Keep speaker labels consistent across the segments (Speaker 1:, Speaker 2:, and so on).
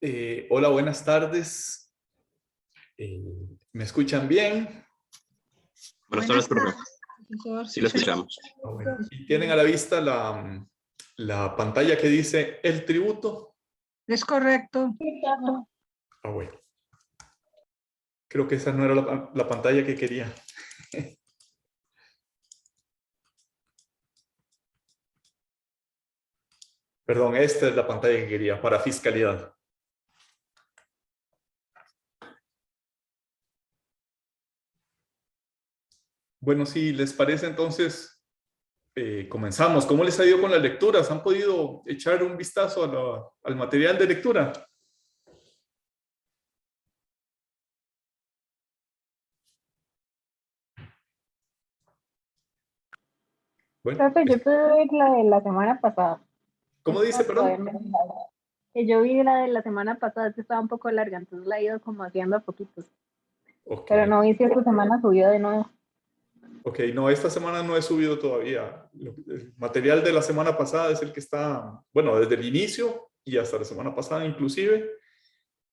Speaker 1: Hola, buenas tardes. ¿Me escuchan bien?
Speaker 2: Buenas tardes, profe.
Speaker 3: Profesor.
Speaker 2: Sí, lo escuchamos.
Speaker 1: Bueno. ¿Y tienen a la vista la pantalla que dice el tributo?
Speaker 3: Es correcto.
Speaker 1: Bueno. Creo que esa no era la pantalla que quería. Perdón, esta es la pantalla que quería para fiscalidad. Bueno, si les parece, entonces comenzamos. ¿Cómo les ha ido con las lecturas? ¿Han podido echar un vistazo al material de lectura? Bueno,
Speaker 4: Profe, yo pude ver la de la semana pasada.
Speaker 1: ¿cómo dice, perdón?
Speaker 4: Que yo vi la de la semana pasada, que estaba un poco larga, entonces la he ido como haciendo a poquitos.
Speaker 1: Ok.
Speaker 4: Pero no vi si esta semana subió de nuevo.
Speaker 1: Ok, no, esta semana no he subido todavía. El material de la semana pasada es el que está, bueno, desde el inicio y hasta la semana pasada inclusive,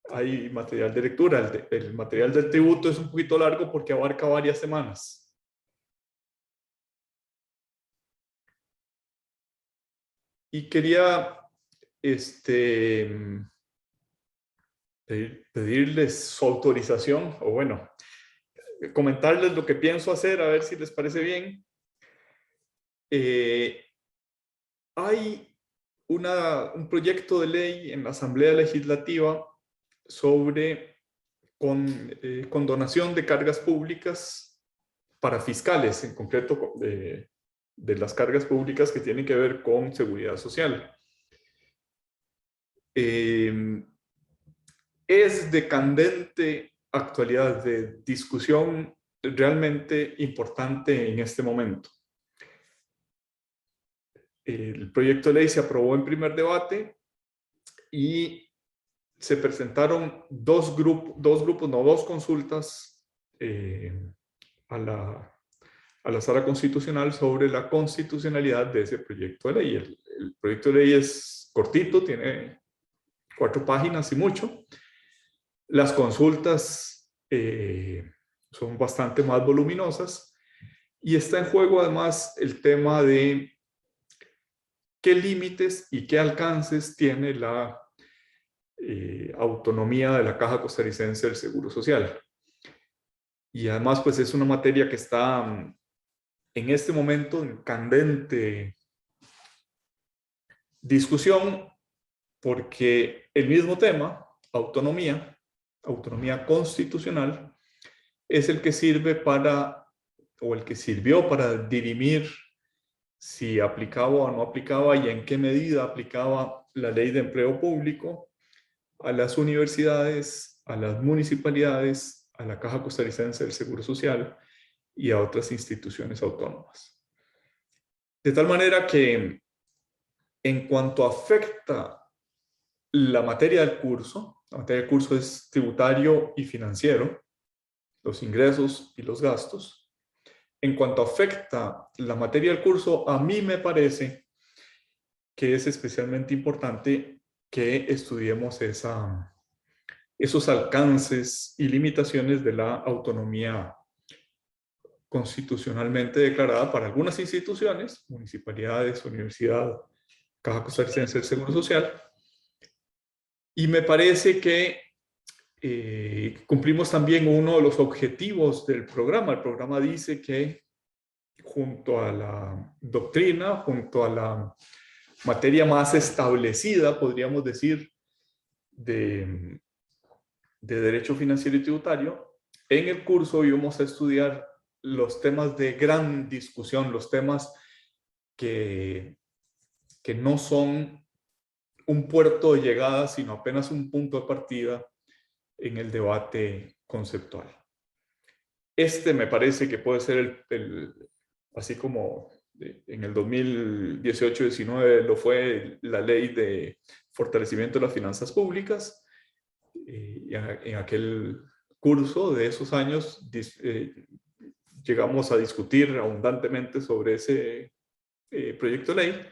Speaker 1: hay material de lectura. El material del tributo es un poquito largo porque abarca varias semanas. Y quería pedirles su autorización, o bueno, comentarles lo que pienso hacer, a ver si les parece bien. Hay un proyecto de ley en la Asamblea Legislativa sobre condonación de cargas públicas para fiscales, en concreto de las cargas públicas que tienen que ver con seguridad social. Es de candente actualidad, de discusión realmente importante en este momento. El proyecto de ley se aprobó en primer debate y se presentaron dos consultas a la Sala Constitucional sobre la constitucionalidad de ese proyecto de ley. El proyecto de ley es cortito, tiene 4 páginas y mucho. Las consultas son bastante más voluminosas y está en juego además el tema de qué límites y qué alcances tiene la autonomía de la Caja Costarricense del Seguro Social. Y además, pues es una materia que está en este momento en candente discusión porque el mismo tema, autonomía constitucional, es el que sirve para, o el que sirvió para dirimir si aplicaba o no aplicaba y en qué medida aplicaba la ley de empleo público a las universidades, a las municipalidades, a la Caja Costarricense del Seguro Social y a otras instituciones autónomas. De tal manera que en cuanto afecta la materia del curso, la materia del curso es tributario y financiero, los ingresos y los gastos. En cuanto afecta la materia del curso, a mí me parece que es especialmente importante que estudiemos esos alcances y limitaciones de la autonomía constitucionalmente declarada para algunas instituciones, municipalidades, universidad, Caja Costarricense del Seguro Social, y me parece que cumplimos también uno de los objetivos del programa. El programa dice que junto a la doctrina, junto a la materia más establecida, podríamos decir, de Derecho Financiero y Tributario, en el curso íbamos a estudiar los temas de gran discusión, los temas que no son un puerto de llegada, sino apenas un punto de partida en el debate conceptual. Este me parece que puede ser así como en el 2018-19 lo fue la ley de fortalecimiento de las finanzas públicas. En aquel curso de esos años llegamos a discutir abundantemente sobre ese proyecto de ley.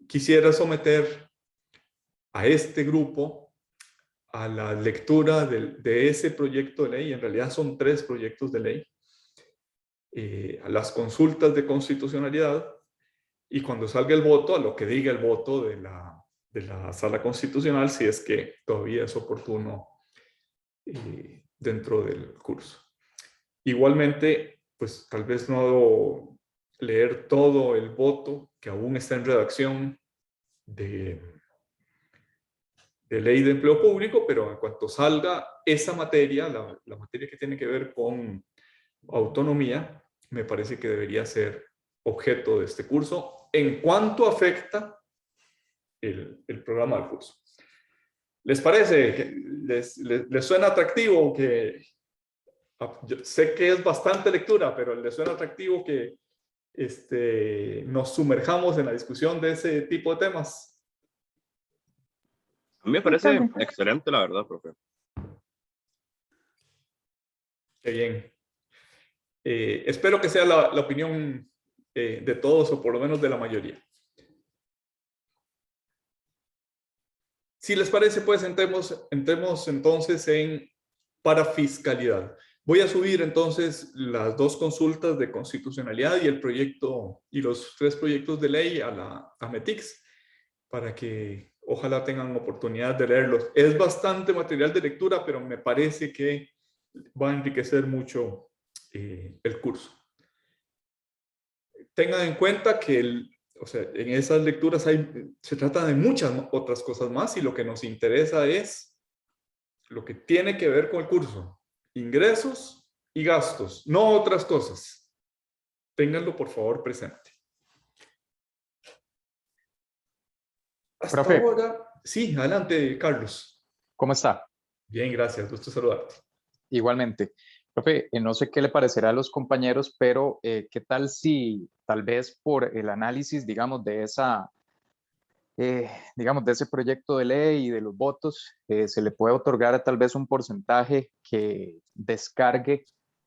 Speaker 1: Quisiera someter a este grupo a la lectura de ese proyecto de ley. En realidad son 3 proyectos de ley. A las consultas de constitucionalidad y cuando salga el voto, a lo que diga el voto de la Sala Constitucional, si es que todavía es oportuno dentro del curso. Igualmente, pues tal vez no leer todo el voto que aún está en redacción de ley de empleo público, pero en cuanto salga esa materia, la materia que tiene que ver con autonomía, me parece que debería ser objeto de este curso en cuanto afecta el programa del curso. ¿Les parece? ¿Les suena atractivo que... Yo sé que es bastante lectura, pero ¿les suena atractivo que nos sumerjamos en la discusión de ese tipo de temas?
Speaker 2: A mí me parece excelente, la verdad, profe.
Speaker 1: Qué bien. Espero que sea la opinión de todos, o por lo menos de la mayoría. Si les parece, pues entremos entonces en parafiscalidad. Voy a subir entonces las 2 consultas de constitucionalidad y el proyecto y los 3 proyectos de ley a METICS para que ojalá tengan oportunidad de leerlos. Es bastante material de lectura, pero me parece que va a enriquecer mucho el curso. Tengan en cuenta que o sea, en esas lecturas se trata de muchas otras cosas más y lo que nos interesa es lo que tiene que ver con el curso. Ingresos y gastos, no otras cosas. Ténganlo por favor presente. Hasta
Speaker 5: Profe.
Speaker 1: ahora, sí, adelante Carlos.
Speaker 5: ¿Cómo está?
Speaker 1: Bien, gracias, gusto saludarte.
Speaker 5: Igualmente. Profe, no sé qué le parecerá a los compañeros, pero ¿qué tal si tal vez por el análisis, digamos, de ese proyecto de ley y de los votos, se le puede otorgar tal vez un porcentaje que descargue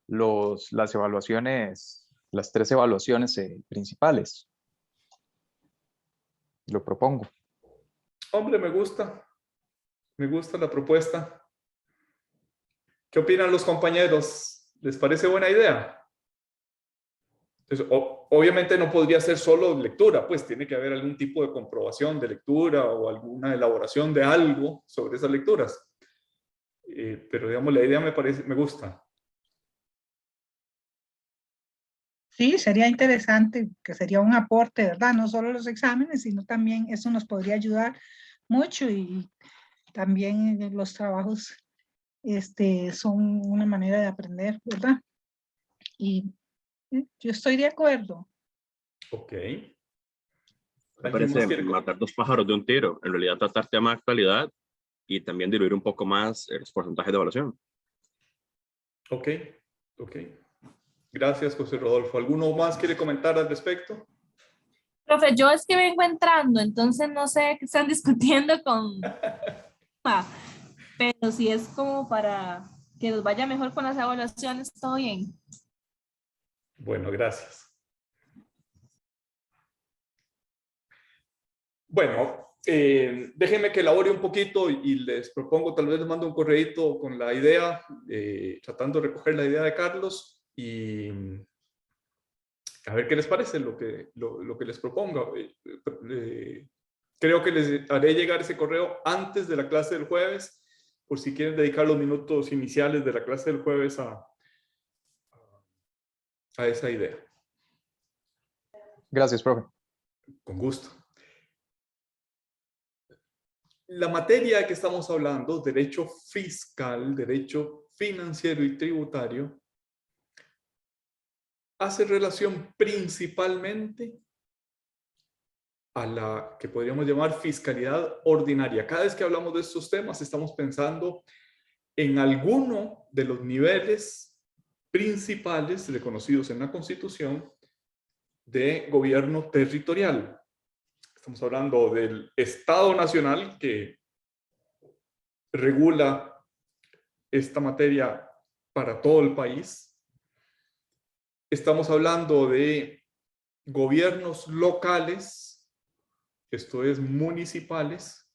Speaker 5: las evaluaciones, las 3 evaluaciones principales? Lo propongo.
Speaker 1: Hombre, me gusta la propuesta. ¿Qué opinan los compañeros? ¿Les parece buena idea? Entonces, obviamente no podría ser solo lectura, pues tiene que haber algún tipo de comprobación de lectura o alguna elaboración de algo sobre esas lecturas. Pero digamos, la idea me gusta.
Speaker 3: Sí, sería interesante, que sería un aporte, ¿verdad? No solo los exámenes, sino también eso nos podría ayudar mucho y también los trabajos son una manera de aprender, ¿verdad? Y yo estoy de acuerdo.
Speaker 1: Ok.
Speaker 2: Me
Speaker 1: ¿Alguien más
Speaker 2: parece
Speaker 1: quiere?
Speaker 2: matar 2 pájaros de un tiro. En realidad, tratar temas de actualidad y también diluir un poco más los porcentajes de evaluación.
Speaker 1: Ok. Gracias, José Rodolfo. ¿Alguno más quiere comentar al respecto?
Speaker 6: Profe, yo es que vengo entrando, entonces no sé qué están discutiendo con... Pero si es como para que nos vaya mejor con las evaluaciones, todo bien.
Speaker 1: Bueno, gracias. Bueno, déjenme que elabore un poquito y les propongo, tal vez les mando un correíto con la idea, tratando de recoger la idea de Carlos y a ver qué les parece lo que les proponga. Creo que les haré llegar ese correo antes de la clase del jueves, por si quieren dedicar los minutos iniciales de la clase del jueves a esa idea.
Speaker 5: Gracias, profe.
Speaker 1: Con gusto. La materia que estamos hablando, derecho fiscal, derecho financiero y tributario, hace relación principalmente a la que podríamos llamar fiscalidad ordinaria. Cada vez que hablamos de estos temas estamos pensando en alguno de los niveles principales reconocidos en la Constitución de gobierno territorial. Estamos hablando del Estado Nacional que regula esta materia para todo el país. Estamos hablando de gobiernos locales, esto es municipales,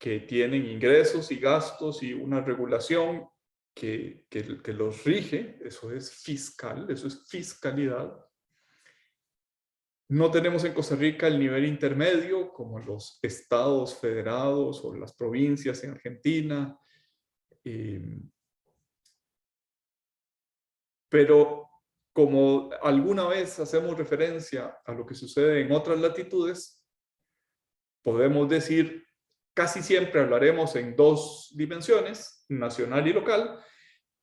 Speaker 1: que tienen ingresos y gastos y una regulación que los rige. Eso es fiscal, eso es fiscalidad. No tenemos en Costa Rica el nivel intermedio, como los estados federados o las provincias en Argentina. Pero como alguna vez hacemos referencia a lo que sucede en otras latitudes, podemos decir, casi siempre hablaremos en dos dimensiones, nacional y local,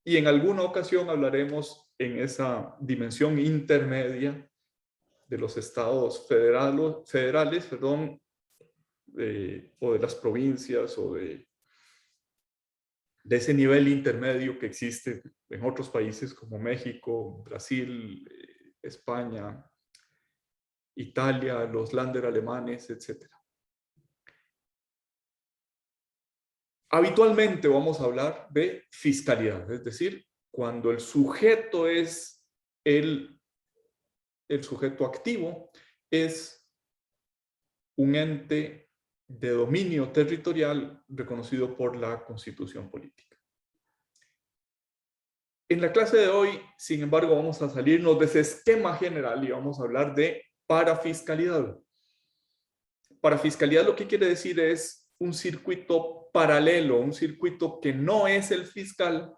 Speaker 1: y en alguna ocasión hablaremos en esa dimensión intermedia de los estados federales, o de las provincias, o de ese nivel intermedio que existe en otros países como México, Brasil, España, Italia, los Länder alemanes, etc. Habitualmente vamos a hablar de fiscalidad, es decir, cuando el sujeto es el sujeto activo, es un ente de dominio territorial reconocido por la Constitución política. En la clase de hoy, sin embargo, vamos a salirnos de ese esquema general y vamos a hablar de parafiscalidad. Parafiscalidad lo que quiere decir es un circuito paralelo, un circuito que no es el fiscal,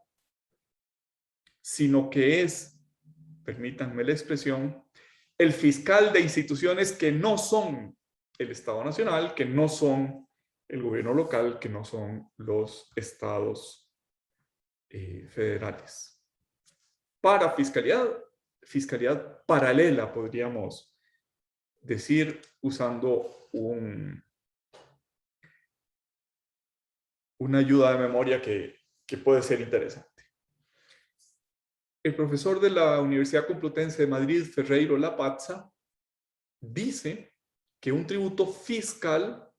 Speaker 1: sino que es, permítanme la expresión, el fiscal de instituciones que no son el Estado Nacional, que no son el gobierno local, que no son los estados federales. Parafiscalidad, fiscalidad paralela, podríamos decir, usando una ayuda de memoria que puede ser interesante. El profesor de la Universidad Complutense de Madrid, Ferreiro Lapazza, dice que un tributo fiscal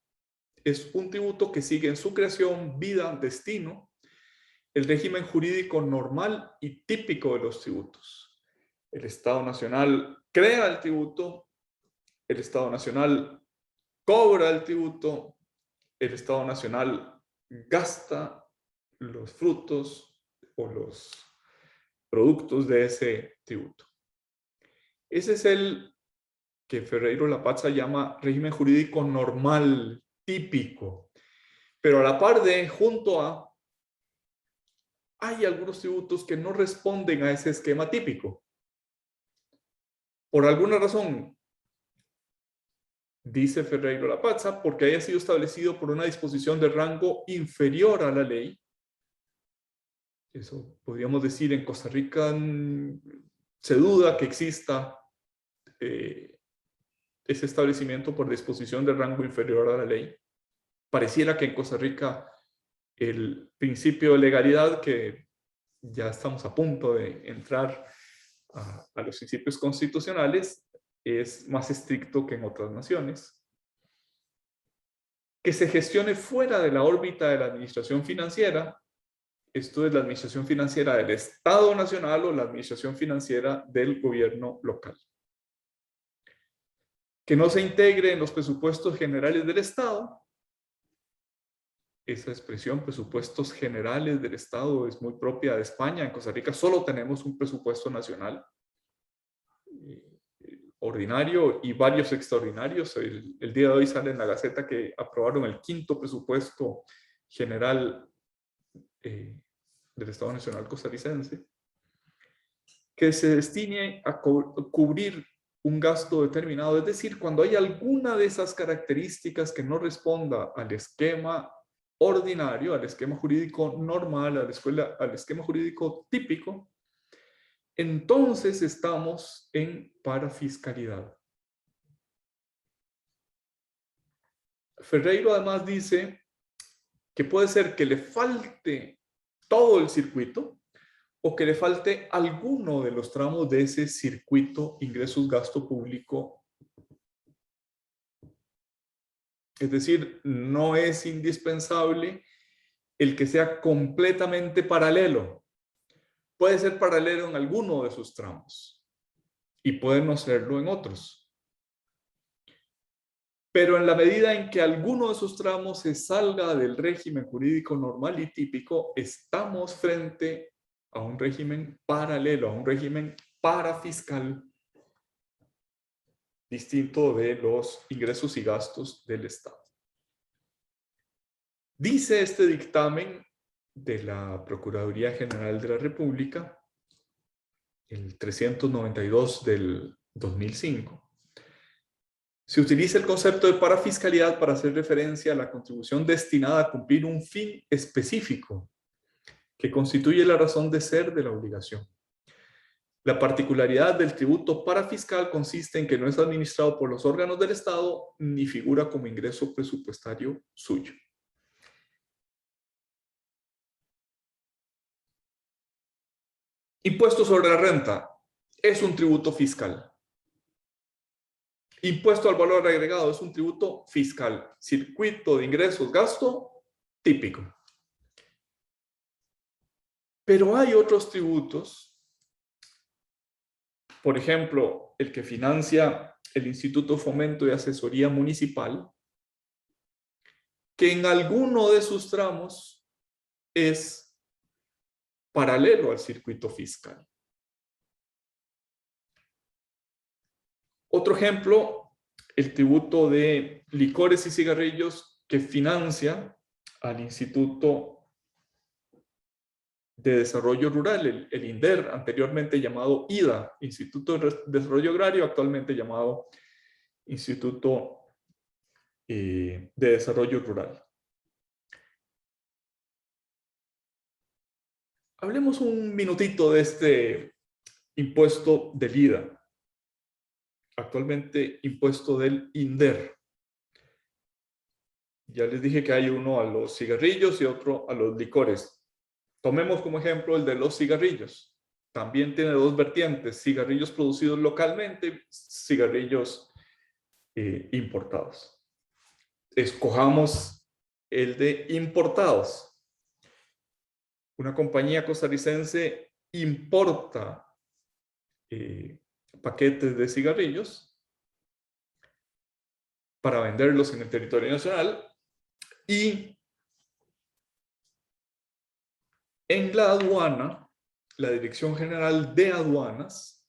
Speaker 1: es un tributo que sigue en su creación, vida, destino, el régimen jurídico normal y típico de los tributos. El Estado Nacional crea el tributo, el Estado Nacional cobra el tributo, el Estado Nacional gasta los frutos o los productos de ese tributo. Ese es el que Ferreiro Lapazza llama régimen jurídico normal, típico. Pero a la par de, junto a, hay algunos tributos que no responden a ese esquema típico. Por alguna razón, dice Ferreiro Lapazza, porque haya sido establecido por una disposición de rango inferior a la ley. Eso podríamos decir, en Costa Rica se duda que exista ese establecimiento por disposición de rango inferior a la ley. Pareciera que en Costa Rica el principio de legalidad, que ya estamos a punto de entrar a los principios constitucionales, es más estricto que en otras naciones. Que se gestione fuera de la órbita de la administración financiera. Esto es la administración financiera del Estado Nacional o la administración financiera del gobierno local. Que no se integre en los presupuestos generales del Estado. Esa expresión, presupuestos generales del Estado, es muy propia de España. En Costa Rica solo tenemos un presupuesto nacional ordinario y varios extraordinarios. El día de hoy sale en la Gaceta que aprobaron el 5º presupuesto general del Estado Nacional costarricense, que se destine a cubrir un gasto determinado, es decir, cuando hay alguna de esas características que no responda al esquema ordinario, al esquema jurídico normal, al esquema jurídico típico, entonces estamos en parafiscalidad. Ferreiro además dice que puede ser que le falte todo el circuito o que le falte alguno de los tramos de ese circuito ingresos-gasto público. Es decir, no es indispensable el que sea completamente paralelo. Puede ser paralelo en alguno de sus tramos y puede no serlo en otros. Pero en la medida en que alguno de esos tramos se salga del régimen jurídico normal y típico, estamos frente a un régimen paralelo, a un régimen parafiscal, distinto de los ingresos y gastos del Estado. Dice este dictamen de la Procuraduría General de la República, el 392 del 2005, se utiliza el concepto de parafiscalidad para hacer referencia a la contribución destinada a cumplir un fin específico que constituye la razón de ser de la obligación. La particularidad del tributo parafiscal consiste en que no es administrado por los órganos del Estado ni figura como ingreso presupuestario suyo. Impuesto sobre la renta es un tributo fiscal. Impuesto al valor agregado es un tributo fiscal. Circuito de ingresos, gasto, típico. Pero hay otros tributos, por ejemplo, el que financia el Instituto de Fomento y Asesoría Municipal, que en alguno de sus tramos es paralelo al circuito fiscal. Otro ejemplo, el tributo de licores y cigarrillos que financia al Instituto de Desarrollo Rural, el INDER, anteriormente llamado IDA, Instituto de Desarrollo Agrario, actualmente llamado Instituto de Desarrollo Rural. Hablemos un minutito de este impuesto del IDA, actualmente impuesto del INDER. Ya les dije que hay uno a los cigarrillos y otro a los licores. Tomemos como ejemplo el de los cigarrillos. También tiene dos vertientes: cigarrillos producidos localmente, cigarrillos importados. Escojamos el de importados. Una compañía costarricense importa paquetes de cigarrillos para venderlos en el territorio nacional y en la aduana, la Dirección General de Aduanas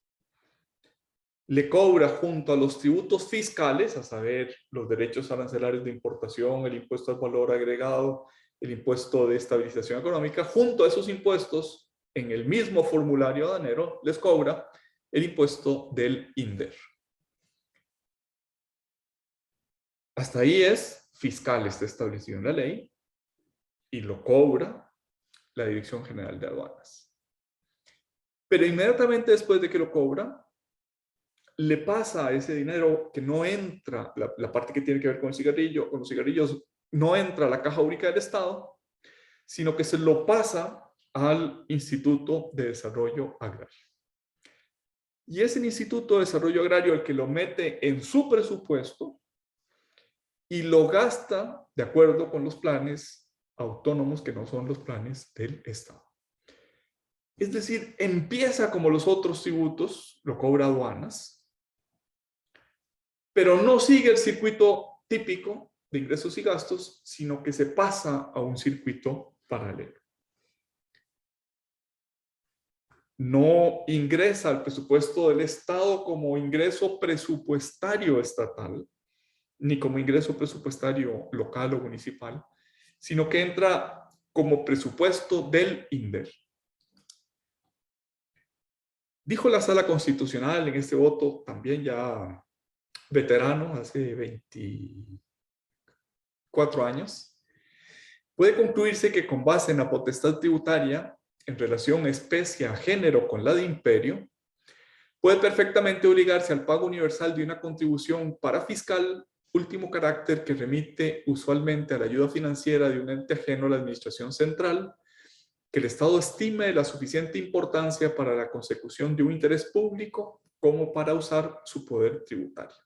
Speaker 1: le cobra junto a los tributos fiscales, a saber, los derechos arancelarios de importación, el impuesto al valor agregado, el impuesto de estabilización económica, junto a esos impuestos, en el mismo formulario aduanero, les cobra el impuesto del INDER. Hasta ahí es fiscal, está establecido en la ley y lo cobra la Dirección General de Aduanas. Pero inmediatamente después de que lo cobra, le pasa a ese dinero que no entra, la parte que tiene que ver con el cigarrillo, con los cigarrillos, no entra a la Caja Única del Estado, sino que se lo pasa al Instituto de Desarrollo Agrario. Y es el Instituto de Desarrollo Agrario el que lo mete en su presupuesto y lo gasta de acuerdo con los planes autónomos que no son los planes del Estado. Es decir, empieza como los otros tributos, lo cobra aduanas, pero no sigue el circuito típico de ingresos y gastos, sino que se pasa a un circuito paralelo. No ingresa al presupuesto del Estado como ingreso presupuestario estatal, ni como ingreso presupuestario local o municipal, sino que entra como presupuesto del INDER. Dijo la Sala Constitucional en este voto, también ya veterano, hace 24 años, puede concluirse que con base en la potestad tributaria en relación especie a género con la de imperio, puede perfectamente obligarse al pago universal de una contribución parafiscal, último carácter que remite usualmente a la ayuda financiera de un ente ajeno a la administración central, que el Estado estime de la suficiente importancia para la consecución de un interés público como para usar su poder tributario.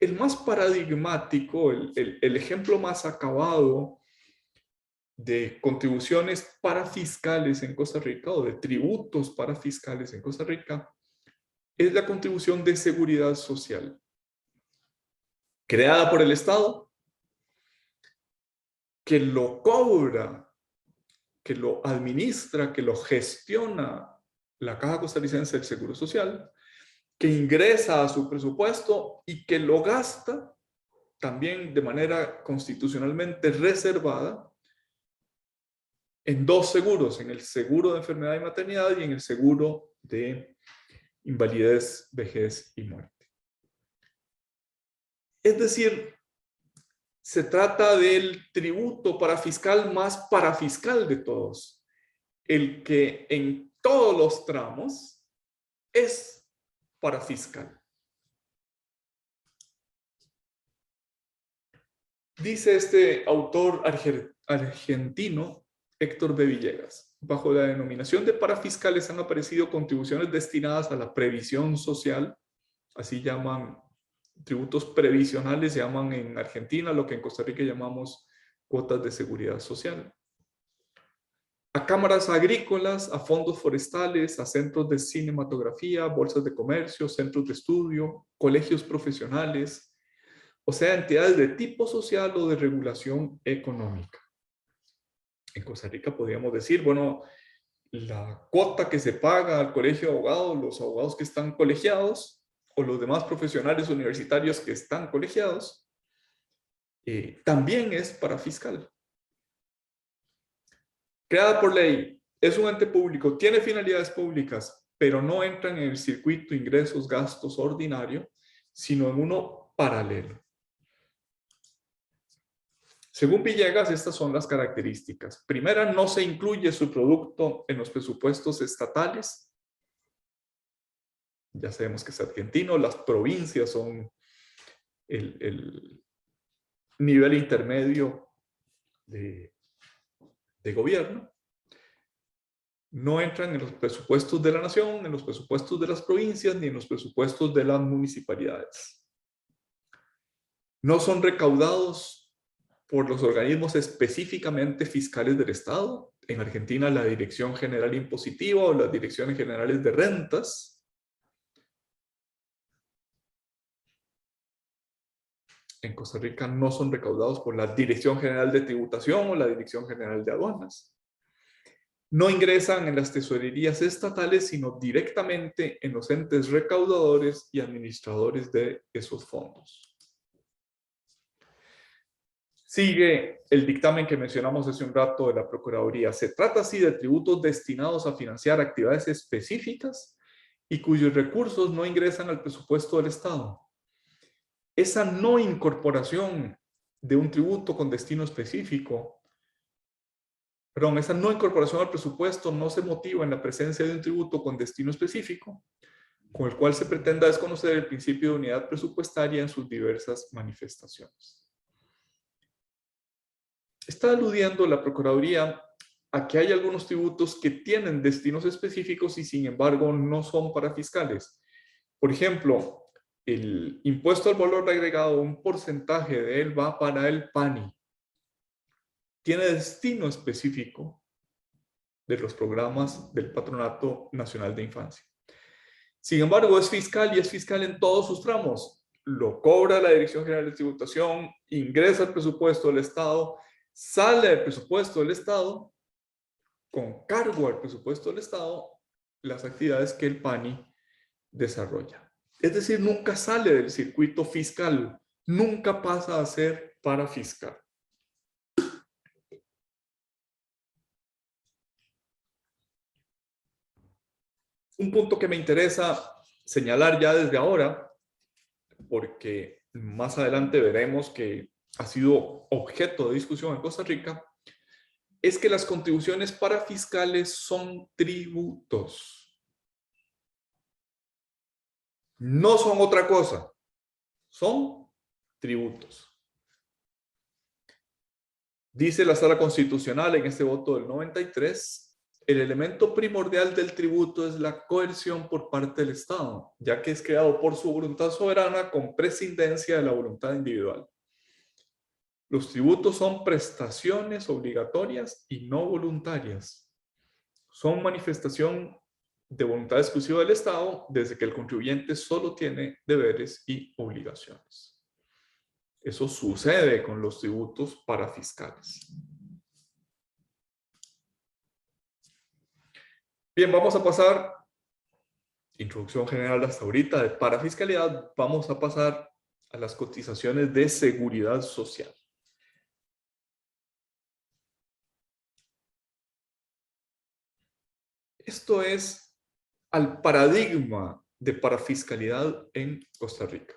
Speaker 1: El más paradigmático, el ejemplo más acabado de contribuciones parafiscales en Costa Rica o de tributos parafiscales en Costa Rica es la contribución de seguridad social, creada por el Estado, que lo cobra, que lo administra, que lo gestiona la Caja Costarricense del Seguro Social, que ingresa a su presupuesto y que lo gasta también de manera constitucionalmente reservada en dos seguros, en el seguro de enfermedad y maternidad y en el seguro de invalidez, vejez y muerte. Es decir, se trata del tributo parafiscal más parafiscal de todos, el que en todos los tramos es parafiscal. Dice este autor argentino, Héctor B. Villegas, bajo la denominación de parafiscales han aparecido contribuciones destinadas a la previsión social, así llaman, tributos previsionales se llaman en Argentina, lo que en Costa Rica llamamos cuotas de seguridad social, a cámaras agrícolas, a fondos forestales, a centros de cinematografía, bolsas de comercio, centros de estudio, colegios profesionales, o sea, entidades de tipo social o de regulación económica. En Costa Rica podríamos decir, bueno, la cuota que se paga al colegio de abogados, los abogados que están colegiados o los demás profesionales universitarios que están colegiados, también es parafiscal. Creada por ley, es un ente público, tiene finalidades públicas, pero no entran en el circuito ingresos, gastos ordinario, sino en uno paralelo. Según Villegas, estas son las características. Primera, no se incluye su producto en los presupuestos estatales. Ya sabemos que es argentino, las provincias son el nivel intermedio de gobierno. No entran en los presupuestos de la nación, en los presupuestos de las provincias, ni en los presupuestos de las municipalidades. No son recaudados por los organismos específicamente fiscales del Estado. En Argentina, la Dirección General Impositiva o las Direcciones Generales de Rentas. En Costa Rica no son recaudados por la Dirección General de Tributación o la Dirección General de Aduanas. No ingresan en las tesorerías estatales, sino directamente en los entes recaudadores y administradores de esos fondos. Sigue el dictamen que mencionamos hace un rato de la Procuraduría. Se trata así de tributos destinados a financiar actividades específicas y cuyos recursos no ingresan al presupuesto del Estado. Esa no incorporación de un tributo con destino específico, esa no incorporación al presupuesto no se motiva en la presencia de un tributo con destino específico, con el cual se pretenda desconocer el principio de unidad presupuestaria en sus diversas manifestaciones. Está aludiendo la Procuraduría a que hay algunos tributos que tienen destinos específicos y sin embargo no son parafiscales. Por ejemplo, el impuesto al valor agregado, un porcentaje de él va para el PANI. Tiene destino específico de los programas del Patronato Nacional de Infancia. Sin embargo, es fiscal y es fiscal en todos sus tramos. Lo cobra la Dirección General de Tributación, ingresa al presupuesto del Estado, sale del presupuesto del Estado, con cargo al presupuesto del Estado, las actividades que el PANI desarrolla. Es decir, nunca sale del circuito fiscal, nunca pasa a ser parafiscal. Un punto que me interesa señalar ya desde ahora, porque más adelante veremos que ha sido objeto de discusión en Costa Rica, es que las contribuciones parafiscales son tributos. No son otra cosa, son tributos. Dice la Sala Constitucional en este voto del 93, el elemento primordial del tributo es la coerción por parte del Estado, ya que es creado por su voluntad soberana con prescindencia de la voluntad individual. Los tributos son prestaciones obligatorias y no voluntarias. Son manifestación de voluntad exclusiva del Estado desde que el contribuyente solo tiene deberes y obligaciones. Eso sucede con los tributos parafiscales. Bien, vamos a pasar, introducción general hasta ahorita de parafiscalidad, vamos a pasar a las cotizaciones de seguridad social. Esto es al paradigma de parafiscalidad en Costa Rica.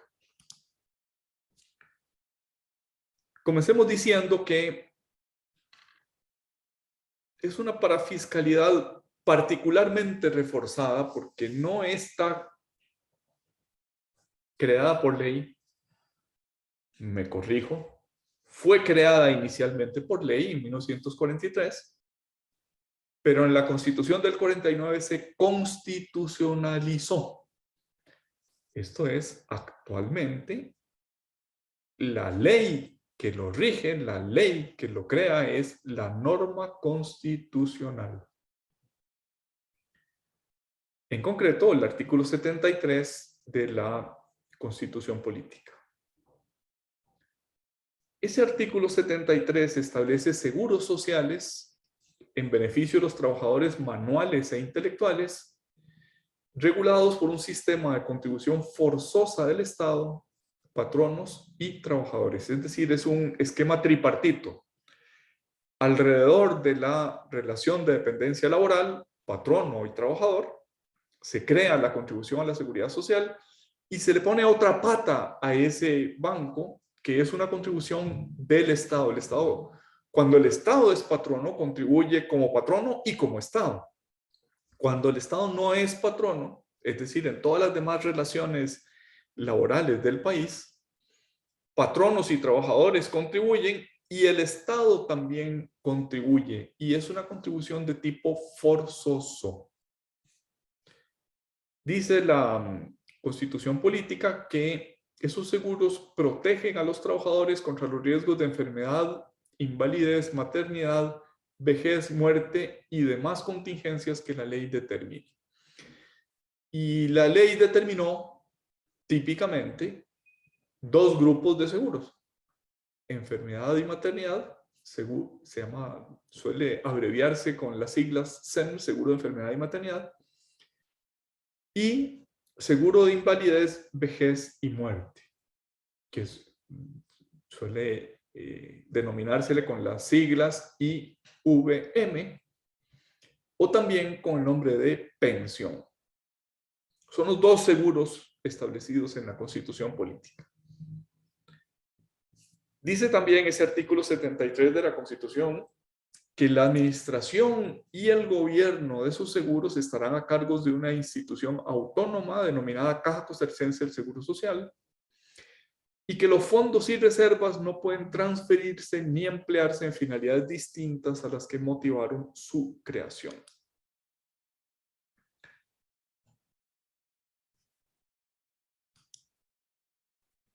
Speaker 1: Comencemos diciendo que es una parafiscalidad particularmente reforzada porque no está creada por ley, me corrijo, fue creada inicialmente por ley en 1943, pero en la Constitución del 49 se constitucionalizó. Esto es, actualmente, la ley que lo rige, la ley que lo crea es la norma constitucional. En concreto, el artículo 73 de la Constitución Política. Ese artículo 73 establece seguros sociales en beneficio de los trabajadores manuales e intelectuales, regulados por un sistema de contribución forzosa del Estado, patronos y trabajadores. Es decir, es un esquema tripartito. Alrededor de la relación de dependencia laboral, patrono y trabajador, se crea la contribución a la seguridad social y se le pone otra pata a ese banco, que es una contribución del Estado. El Estado, cuando el Estado es patrono, contribuye como patrono y como Estado. Cuando el Estado no es patrono, es decir, en todas las demás relaciones laborales del país, patronos y trabajadores contribuyen y el Estado también contribuye. Y es una contribución de tipo forzoso. Dice la Constitución Política que esos seguros protegen a los trabajadores contra los riesgos de enfermedad, invalidez, maternidad, vejez, muerte y demás contingencias que la ley determine. Y la ley determinó típicamente dos grupos de seguros. Enfermedad y maternidad, suele abreviarse con las siglas SEM, seguro de enfermedad y maternidad, y seguro de invalidez, vejez y muerte, que suele denominársele con las siglas IVM o también con el nombre de pensión. Son los dos seguros establecidos en la Constitución Política. Dice también ese artículo 73 de la Constitución que la administración y el gobierno de esos seguros estarán a cargo de una institución autónoma denominada Caja Costarricense del Seguro Social y que los fondos y reservas no pueden transferirse ni emplearse en finalidades distintas a las que motivaron su creación.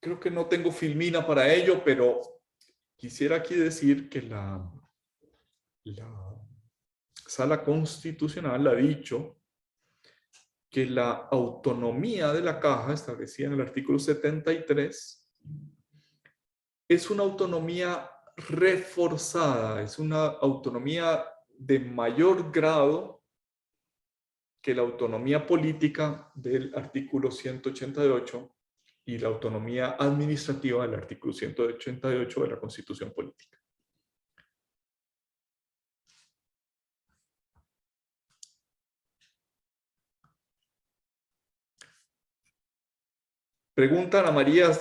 Speaker 1: Creo que no tengo filmina para ello, pero quisiera aquí decir que la Sala Constitucional ha dicho que la autonomía de la Caja, establecida en el artículo 73, es una autonomía reforzada, es una autonomía de mayor grado que la autonomía política del artículo 188 y la autonomía administrativa del artículo 188 de la Constitución Política. Pregunta Ana María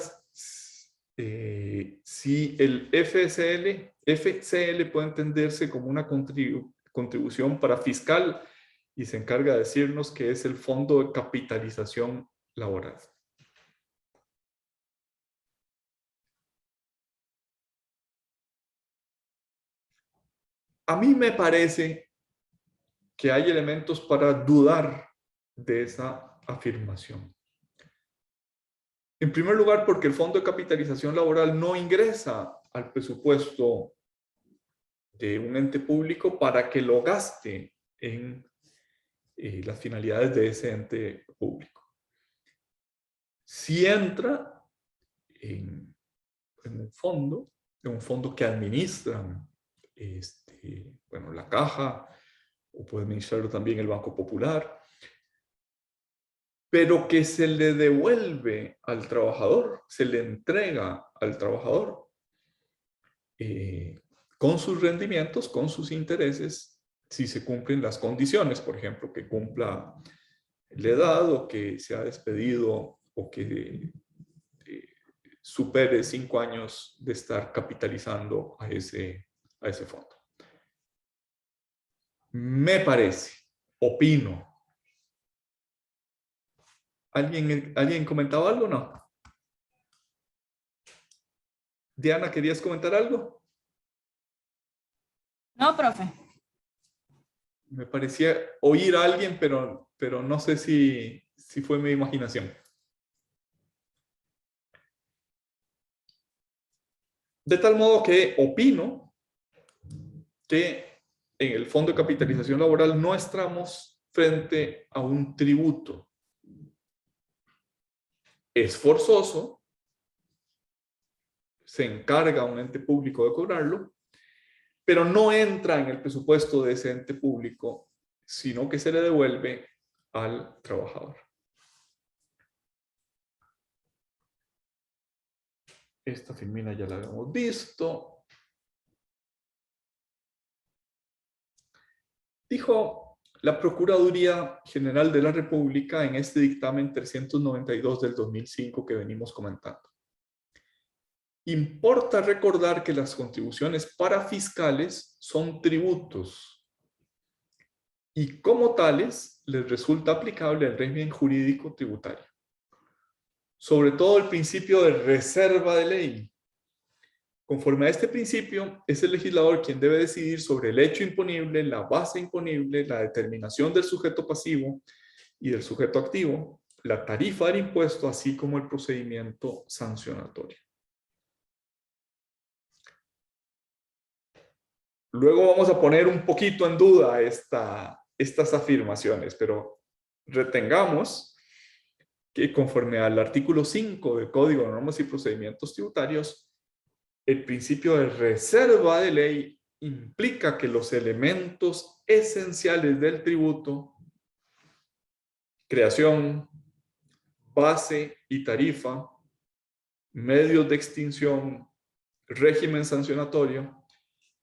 Speaker 1: si el FCL puede entenderse como una contribución para fiscal y se encarga de decirnos que es el Fondo de Capitalización Laboral. A mí me parece que hay elementos para dudar de esa afirmación. En primer lugar, porque el Fondo de Capitalización Laboral no ingresa al presupuesto de un ente público para que lo gaste en las finalidades de ese ente público. Si entra en un fondo que administran bueno, la Caja, o puede administrarlo también el Banco Popular, pero que se le devuelve al trabajador, se le entrega al trabajador con sus rendimientos, con sus intereses, si se cumplen las condiciones, por ejemplo, que cumpla la edad o que se ha despedido o que supere 5 años de estar capitalizando a ese fondo. Me parece, opino. ¿Alguien comentaba algo o no? Diana, ¿querías comentar algo?
Speaker 6: No, profe.
Speaker 1: Me parecía oír a alguien, pero no sé si fue mi imaginación. De tal modo que opino que en el Fondo de Capitalización Laboral no estamos frente a un tributo. Es forzoso, se encarga a un ente público de cobrarlo, pero no entra en el presupuesto de ese ente público, sino que se le devuelve al trabajador. Esta filmina ya la habíamos visto. Dijo la Procuraduría General de la República en este dictamen 392 del 2005 que venimos comentando. Importa recordar que las contribuciones parafiscales son tributos y como tales les resulta aplicable el régimen jurídico tributario. Sobre todo el principio de reserva de ley. Conforme a este principio, es el legislador quien debe decidir sobre el hecho imponible, la base imponible, la determinación del sujeto pasivo y del sujeto activo, la tarifa del impuesto, así como el procedimiento sancionatorio. Luego vamos a poner un poquito en duda estas afirmaciones, pero retengamos que conforme al artículo 5 del Código de Normas y Procedimientos Tributarios, el principio de reserva de ley implica que los elementos esenciales del tributo, creación, base y tarifa, medios de extinción, régimen sancionatorio,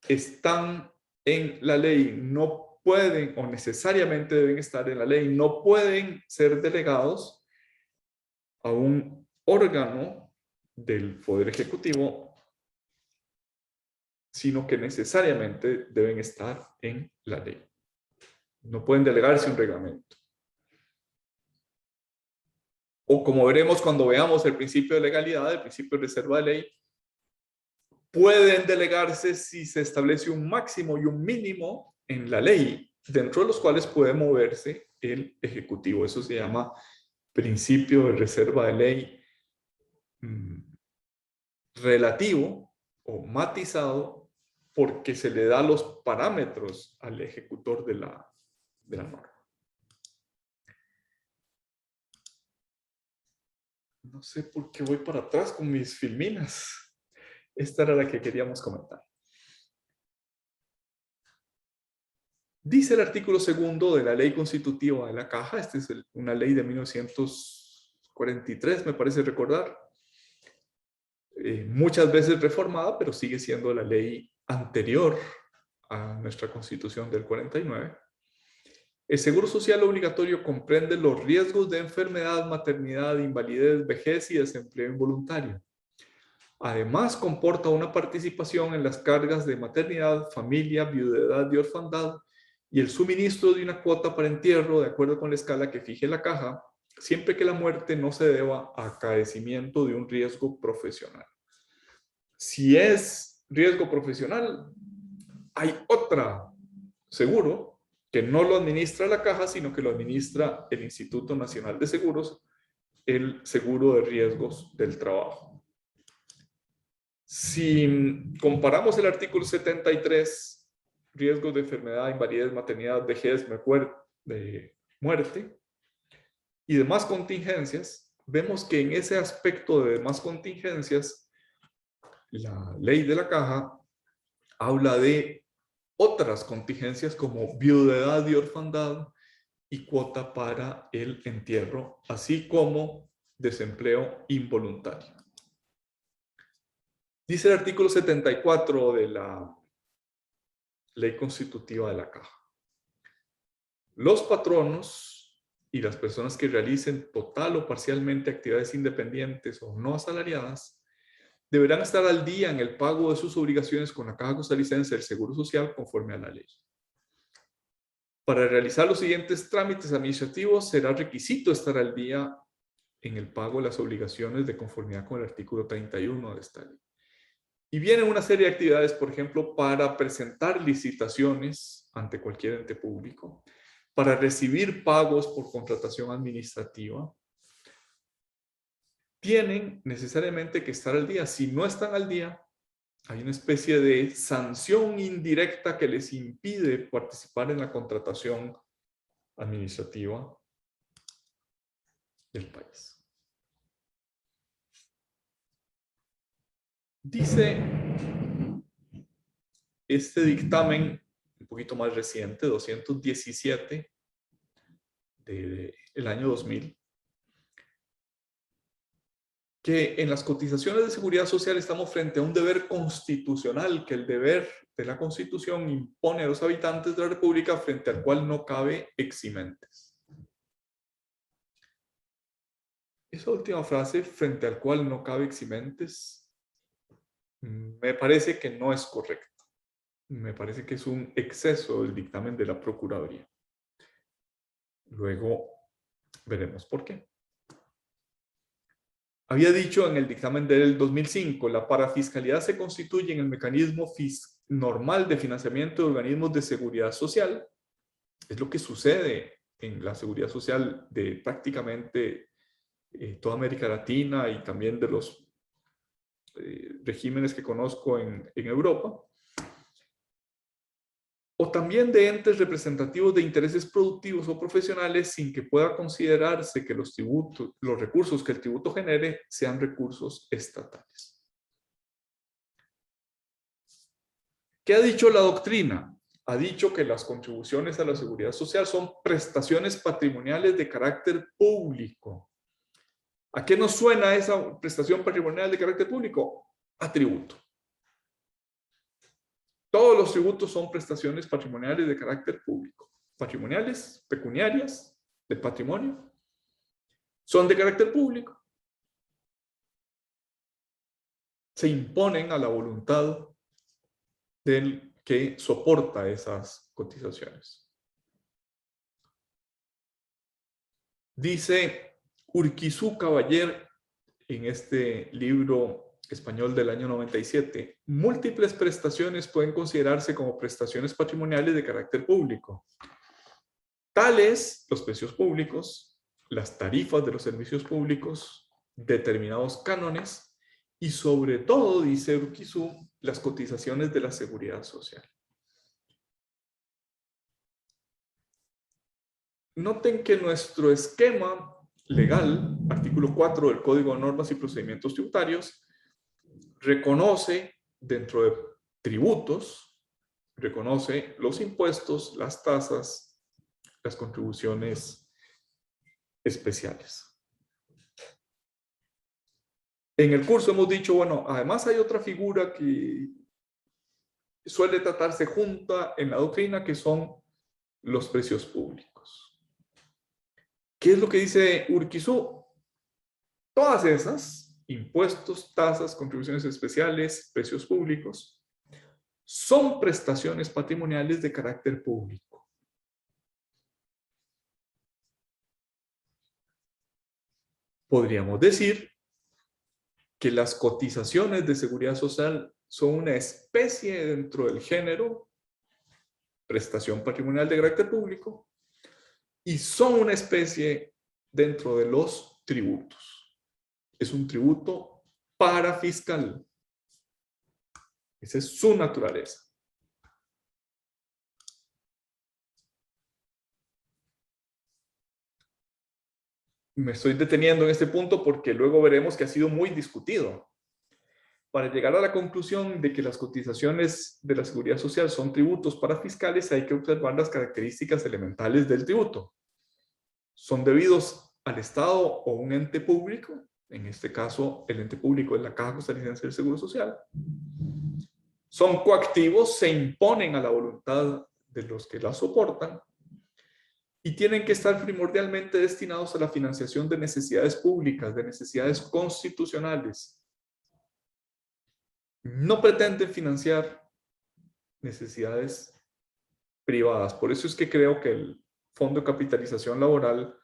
Speaker 1: están en la ley, no pueden o necesariamente deben estar en la ley, no pueden ser delegados a un órgano del Poder Ejecutivo, sino que necesariamente deben estar en la ley. No pueden delegarse un reglamento. O como veremos cuando veamos el principio de legalidad, el principio de reserva de ley, pueden delegarse si se establece un máximo y un mínimo en la ley, dentro de los cuales puede moverse el Ejecutivo. Eso se llama principio de reserva de ley relativo o matizado, porque se le da los parámetros al ejecutor de la norma. No sé por qué voy para atrás con mis filminas. Esta era la que queríamos comentar. Dice el artículo 2 de la Ley Constitutiva de la Caja, esta es una ley de 1943, me parece recordar, muchas veces reformada, pero sigue siendo la ley anterior a nuestra Constitución del 49. El seguro social obligatorio comprende los riesgos de enfermedad, maternidad, invalidez, vejez y desempleo involuntario. Además, comporta una participación en las cargas de maternidad, familia, viudedad y orfandad y el suministro de una cuota para entierro de acuerdo con la escala que fije la Caja, siempre que la muerte no se deba a acaecimiento de un riesgo profesional. Si es riesgo profesional, hay otra seguro que no lo administra la Caja, sino que lo administra el Instituto Nacional de Seguros, el seguro de riesgos del trabajo. Si comparamos el artículo 73, riesgos de enfermedad, invalidez, maternidad, vejez, de muerte y demás contingencias, vemos que en ese aspecto de demás contingencias, la ley de la caja habla de otras contingencias como viudedad y orfandad y cuota para el entierro, así como desempleo involuntario. Dice el artículo 74 de la ley constitutiva de la caja: los patronos y las personas que realicen total o parcialmente actividades independientes o no asalariadas deberán estar al día en el pago de sus obligaciones con la Caja Costarricense del Seguro Social conforme a la ley. Para realizar los siguientes trámites administrativos será requisito estar al día en el pago de las obligaciones de conformidad con el artículo 31 de esta ley. Y vienen una serie de actividades, por ejemplo, para presentar licitaciones ante cualquier ente público, para recibir pagos por contratación administrativa. Tienen necesariamente que estar al día. Si no están al día, hay una especie de sanción indirecta que les impide participar en la contratación administrativa del país. Dice este dictamen un poquito más reciente, 217 del año 2000, que en las cotizaciones de seguridad social estamos frente a un deber constitucional, que el deber de la Constitución impone a los habitantes de la República, frente al cual no cabe eximentes. Esa última frase, frente al cual no cabe eximentes, me parece que no es correcta. Me parece que es un exceso del dictamen de la Procuraduría. Luego veremos por qué. Había dicho en el dictamen del 2005, la parafiscalidad se constituye en el mecanismo normal de financiamiento de organismos de seguridad social. Es lo que sucede en la seguridad social de prácticamente toda América Latina y también de los regímenes que conozco en Europa. O también de entes representativos de intereses productivos o profesionales, sin que pueda considerarse que los recursos que el tributo genere sean recursos estatales. ¿Qué ha dicho la doctrina? Ha dicho que las contribuciones a la seguridad social son prestaciones patrimoniales de carácter público. ¿A qué nos suena esa prestación patrimonial de carácter público? A tributo. Todos los tributos son prestaciones patrimoniales de carácter público. Patrimoniales, pecuniarias, de patrimonio, son de carácter público. Se imponen a la voluntad del que soporta esas cotizaciones. Dice Urquizú Caballer en este libro español del año 97, múltiples prestaciones pueden considerarse como prestaciones patrimoniales de carácter público. Tales los precios públicos, las tarifas de los servicios públicos, determinados cánones y sobre todo, dice Urquizú, las cotizaciones de la seguridad social. Noten que nuestro esquema legal, artículo 4 del Código de Normas y Procedimientos Tributarios, reconoce dentro de tributos, reconoce los impuestos, las tasas, las contribuciones especiales. En el curso hemos dicho, bueno, además hay otra figura que suele tratarse junta en la doctrina, que son los precios públicos. ¿Qué es lo que dice Urquizú? Todas esas, impuestos, tasas, contribuciones especiales, precios públicos, son prestaciones patrimoniales de carácter público. Podríamos decir que las cotizaciones de seguridad social son una especie dentro del género prestación patrimonial de carácter público y son una especie dentro de los tributos. Es un tributo parafiscal. Esa es su naturaleza. Me estoy deteniendo en este punto porque luego veremos que ha sido muy discutido. Para llegar a la conclusión de que las cotizaciones de la Seguridad Social son tributos para fiscales, hay que observar las características elementales del tributo. Son debidos al Estado o un ente público, en este caso el ente público es la Caja Costarricense del Seguro Social. Son coactivos, se imponen a la voluntad de los que la soportan y tienen que estar primordialmente destinados a la financiación de necesidades públicas, de necesidades constitucionales. No pretenden financiar necesidades privadas. Por eso es que creo que el Fondo de Capitalización Laboral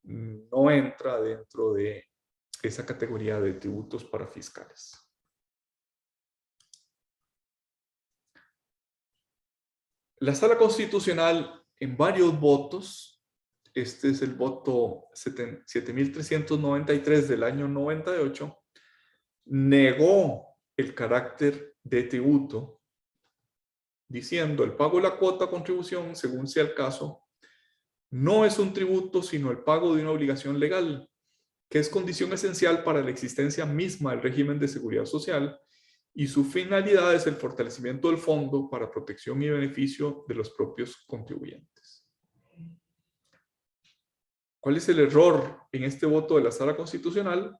Speaker 1: no entra dentro de esa categoría de tributos para fiscales. La Sala Constitucional, en varios votos, este es el voto 7393 del año 98, negó el carácter de tributo, diciendo el pago de la cuota o contribución, según sea el caso, no es un tributo, sino el pago de una obligación legal, que es condición esencial para la existencia misma del régimen de seguridad social, y su finalidad es el fortalecimiento del fondo para protección y beneficio de los propios contribuyentes. ¿Cuál es el error en este voto de la Sala Constitucional?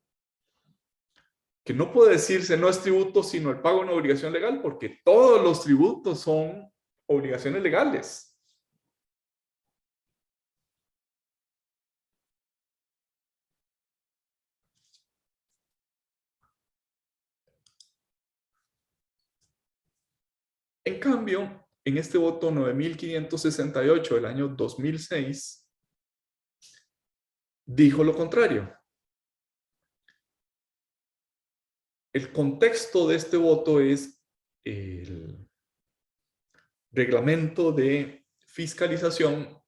Speaker 1: Que no puede decirse no es tributo sino el pago de una obligación legal, porque todos los tributos son obligaciones legales. En cambio, en este voto 9568 del año 2006, dijo lo contrario. El contexto de este voto es el reglamento de fiscalización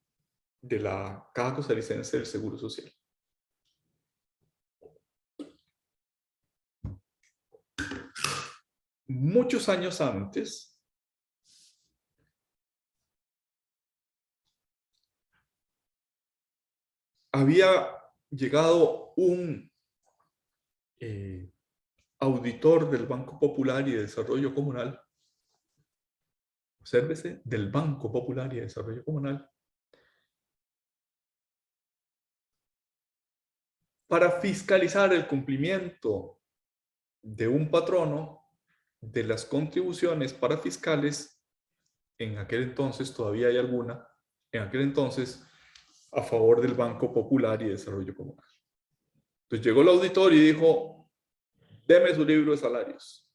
Speaker 1: de la Caja Costarricense del Seguro Social. Muchos años antes, había llegado un auditor del Banco Popular y de Desarrollo Comunal, obsérvese, del Banco Popular y de Desarrollo Comunal, para fiscalizar el cumplimiento de un patrono de las contribuciones para fiscales, en aquel entonces, todavía hay alguna, en aquel entonces, a favor del Banco Popular y de Desarrollo Comunal. Entonces llegó el auditor y dijo, deme su libro de salarios.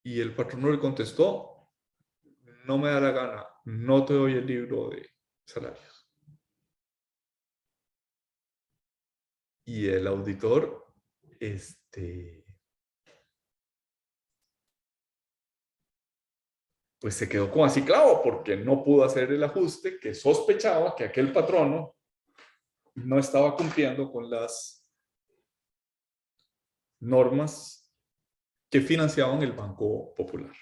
Speaker 1: Y el patrono le contestó, no me da la gana, no te doy el libro de salarios. Y el auditor, pues se quedó como así clavo, porque no pudo hacer el ajuste que sospechaba que aquel patrono no estaba cumpliendo con las normas que financiaban el Banco Popular.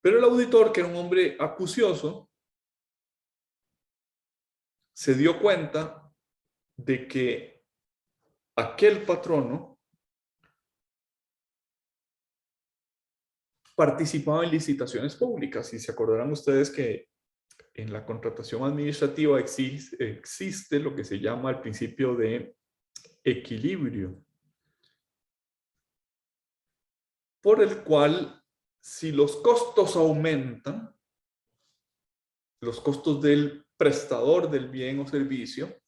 Speaker 1: Pero el auditor, que era un hombre acucioso, se dio cuenta de que aquel patrono participaba en licitaciones públicas. Y se acordarán ustedes que en la contratación administrativa existe lo que se llama el principio de equilibrio, por el cual si los costos aumentan, los costos del prestador del bien o servicio,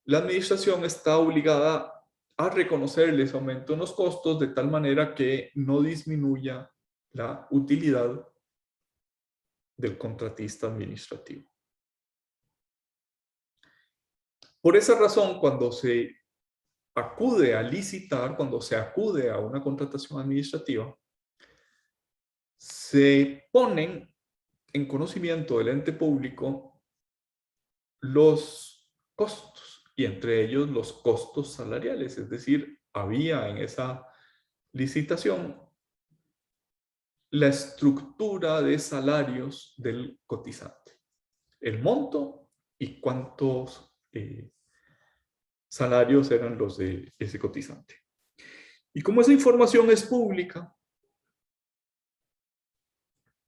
Speaker 1: la administración está obligada a reconocerles aumento en los costos de tal manera que no disminuya la utilidad del contratista administrativo. Por esa razón, cuando se acude a licitar, cuando se acude a una contratación administrativa, se ponen en conocimiento del ente público los costos, y entre ellos los costos salariales, es decir, había en esa licitación la estructura de salarios del cotizante, el monto y cuántos salarios eran los de ese cotizante. Y como esa información es pública,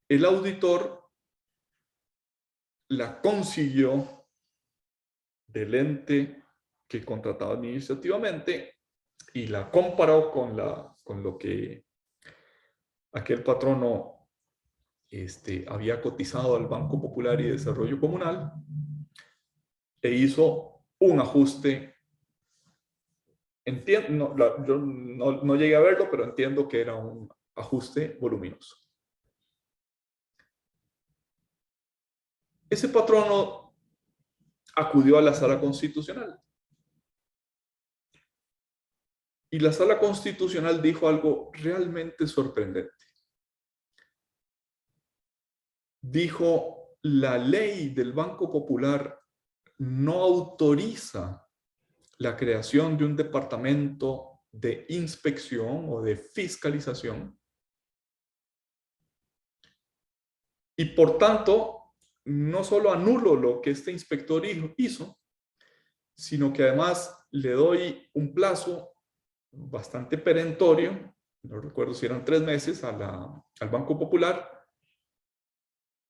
Speaker 1: el auditor la consiguió del ente que contrataba administrativamente y la comparó con lo que aquel patrono había cotizado al Banco Popular y Desarrollo Comunal e hizo un ajuste. Entiendo, yo no llegué a verlo, pero entiendo que era un ajuste voluminoso. Ese patrono acudió a la Sala Constitucional. Y la Sala Constitucional dijo algo realmente sorprendente. Dijo, la ley del Banco Popular no autoriza la creación de un departamento de inspección o de fiscalización. Y por tanto, no solo anulo lo que este inspector hizo, sino que además le doy un plazo bastante perentorio, no recuerdo si eran 3 meses, al Banco Popular,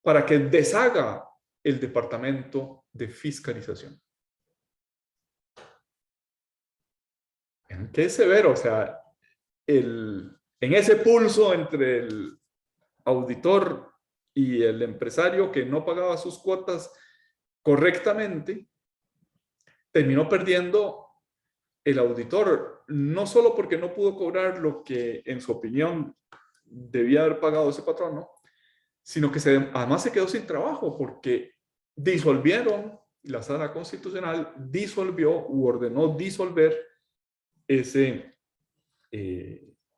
Speaker 1: para que deshaga el departamento de fiscalización. Qué severo, o sea, en ese pulso entre el auditor y el empresario que no pagaba sus cuotas correctamente, terminó perdiendo el auditor, no solo porque no pudo cobrar lo que en su opinión debía haber pagado ese patrono, sino que además se quedó sin trabajo porque disolvieron, la Sala Constitucional disolvió u ordenó disolver ese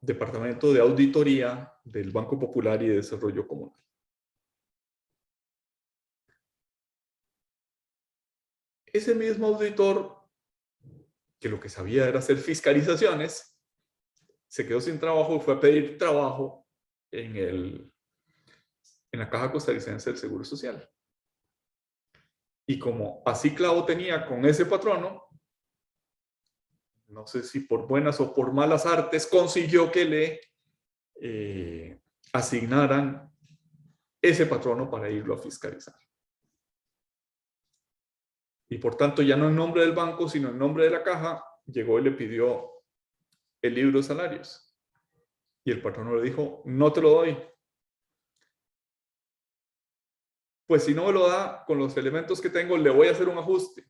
Speaker 1: departamento de auditoría del Banco Popular y de Desarrollo Comunal. Ese mismo auditor, que lo que sabía era hacer fiscalizaciones, se quedó sin trabajo y fue a pedir trabajo en la Caja Costarricense del Seguro Social. Y como así clavo tenía con ese patrono, no sé si por buenas o por malas artes, consiguió que le asignaran ese patrono para irlo a fiscalizar. Y por tanto, ya no en nombre del banco, sino en nombre de la caja, llegó y le pidió el libro de salarios. Y el patrono le dijo, no te lo doy. Pues si no me lo da, con los elementos que tengo, le voy a hacer un ajuste.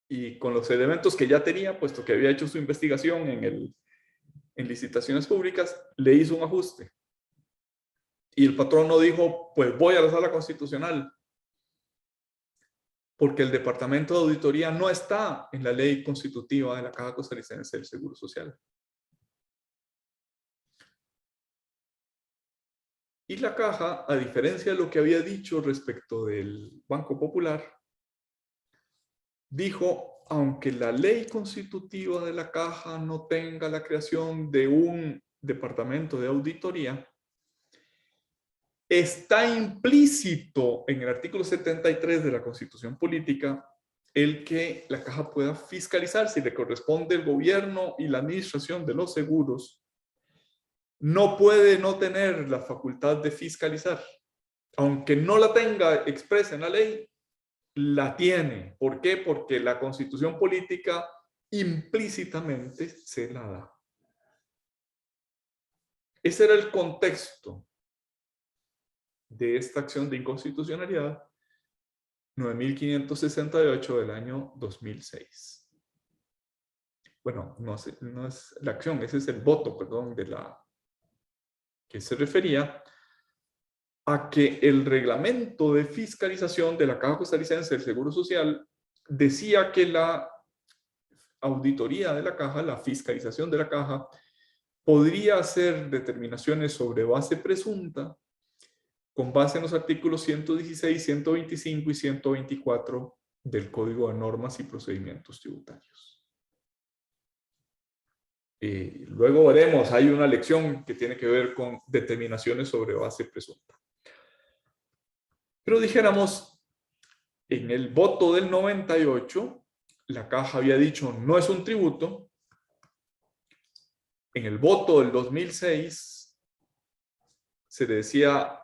Speaker 1: Y con los elementos que ya tenía, puesto que había hecho su investigación en licitaciones públicas, le hizo un ajuste. Y el patrono dijo, pues voy a la Sala Constitucional. Porque el Departamento de Auditoría no está en la ley constitutiva de la Caja Costarricense del Seguro Social. Y la Caja, a diferencia de lo que había dicho respecto del Banco Popular, dijo, aunque la ley constitutiva de la Caja no tenga la creación de un departamento de auditoría, está implícito en el artículo 73 de la Constitución Política el que la Caja pueda fiscalizar si le corresponde el gobierno y la administración de los seguros. No puede no tener la facultad de fiscalizar. Aunque no la tenga expresa en la ley, la tiene. ¿Por qué? Porque la Constitución Política implícitamente se la da. Ese era el contexto de esta acción de inconstitucionalidad 9568 del año 2006. Bueno, no es la acción, ese es el voto, perdón, que se refería a que el reglamento de fiscalización de la Caja Costarricense del Seguro Social decía que la auditoría de la Caja, la fiscalización de la Caja, podría hacer determinaciones sobre base presunta con base en los artículos 116, 125 y 124 del Código de Normas y Procedimientos Tributarios. Luego veremos, hay una lección que tiene que ver con determinaciones sobre base presunta. Pero dijéramos, en el voto del 98, la Caja había dicho no es un tributo. En el voto del 2006, se decía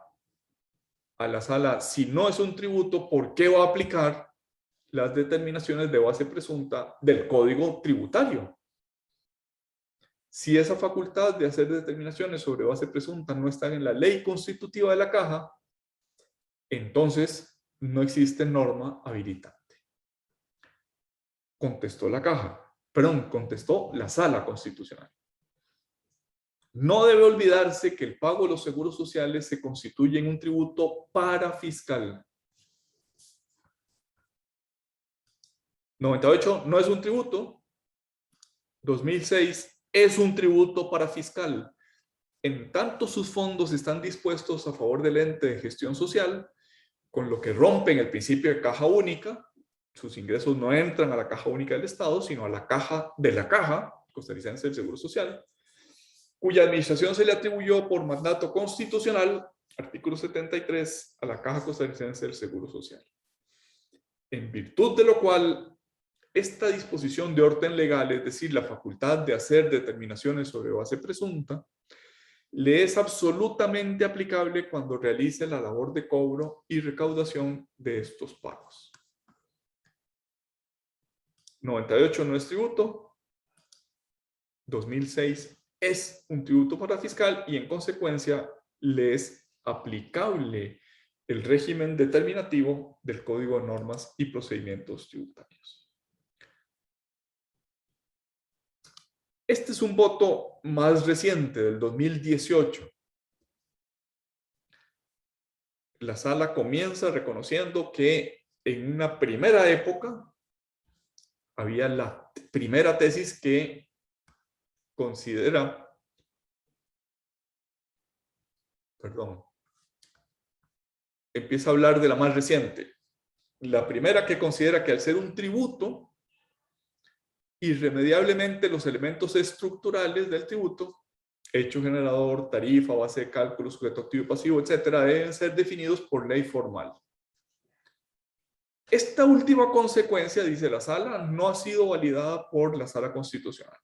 Speaker 1: a la sala, si no es un tributo, ¿por qué va a aplicar las determinaciones de base presunta del Código Tributario? Si esa facultad de hacer determinaciones sobre base presunta no está en la ley constitutiva de la Caja, entonces no existe norma habilitante. Contestó la Caja, perdón, contestó la Sala Constitucional. No debe olvidarse que el pago de los seguros sociales se constituye en un tributo parafiscal. 98 no es un tributo. 2006 es un tributo parafiscal. En tanto sus fondos están dispuestos a favor del ente de gestión social, con lo que rompen el principio de caja única. Sus ingresos no entran a la caja única del Estado, sino a la caja de la Caja Costarricense del Seguro Social, cuya administración se le atribuyó por mandato constitucional, artículo 73, a la Caja Costarricense del Seguro Social. En virtud de lo cual, esta disposición de orden legal, es decir, la facultad de hacer determinaciones sobre base presunta, le es absolutamente aplicable cuando realice la labor de cobro y recaudación de estos pagos. 98 no es tributo. 2006 es un tributo parafiscal y en consecuencia le es aplicable el régimen determinativo del Código de Normas y Procedimientos Tributarios. Este es un voto más reciente, del 2018. La sala comienza reconociendo que en una primera época había la primera tesis que considera, empieza a hablar de la más reciente. La primera que considera que al ser un tributo, irremediablemente los elementos estructurales del tributo, hecho generador, tarifa, base de cálculo, sujeto activo y pasivo, etcétera, deben ser definidos por ley formal. Esta última consecuencia, dice la sala, no ha sido validada por la sala constitucional.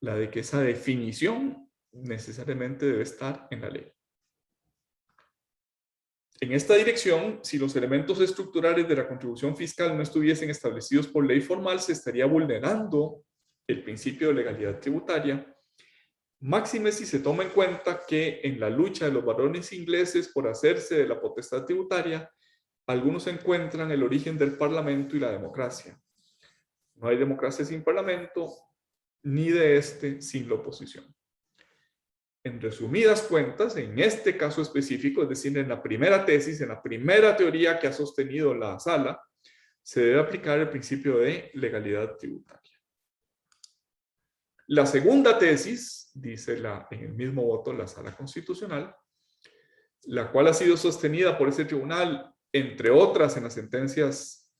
Speaker 1: La de que esa definición necesariamente debe estar en la ley. En esta dirección, si los elementos estructurales de la contribución fiscal no estuviesen establecidos por ley formal, se estaría vulnerando el principio de legalidad tributaria, máxime si se toma en cuenta que en la lucha de los varones ingleses por hacerse de la potestad tributaria, algunos encuentran el origen del parlamento y la democracia. No hay democracia sin parlamento, ni de este sin la oposición. En resumidas cuentas, en este caso específico, es decir, en la primera tesis, en la primera teoría que ha sostenido la sala, se debe aplicar el principio de legalidad tributaria. La segunda tesis, dice en el mismo voto la sala constitucional, la cual ha sido sostenida por ese tribunal, entre otras en las sentencias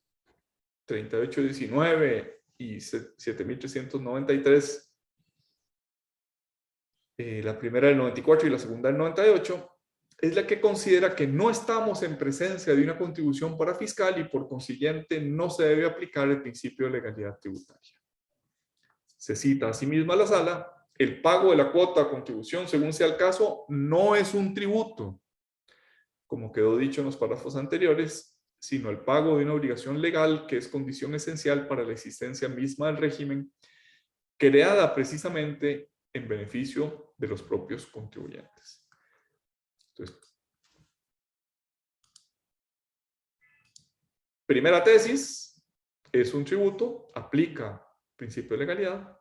Speaker 1: 3819 y 7393, la primera del 94 y la segunda del 98, es la que considera que no estamos en presencia de una contribución parafiscal y por consiguiente no se debe aplicar el principio de legalidad tributaria. Se cita asimismo a la sala, el pago de la cuota o contribución, según sea el caso, no es un tributo, como quedó dicho en los párrafos anteriores, sino el pago de una obligación legal que es condición esencial para la existencia misma del régimen, creada precisamente en beneficio de los propios contribuyentes. Entonces, primera tesis, es un tributo, aplica principio de legalidad.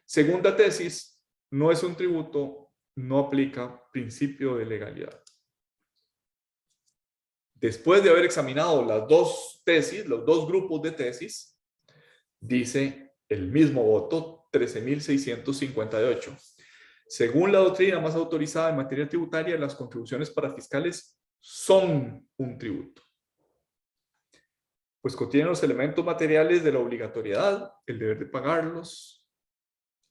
Speaker 1: Segunda tesis, no es un tributo, no aplica principio de legalidad. Después de haber examinado las dos tesis, los dos grupos de tesis, dice el mismo voto, 13.658. Según la doctrina más autorizada en materia tributaria, las contribuciones parafiscales son un tributo, pues contienen los elementos materiales de la obligatoriedad, el deber de pagarlos,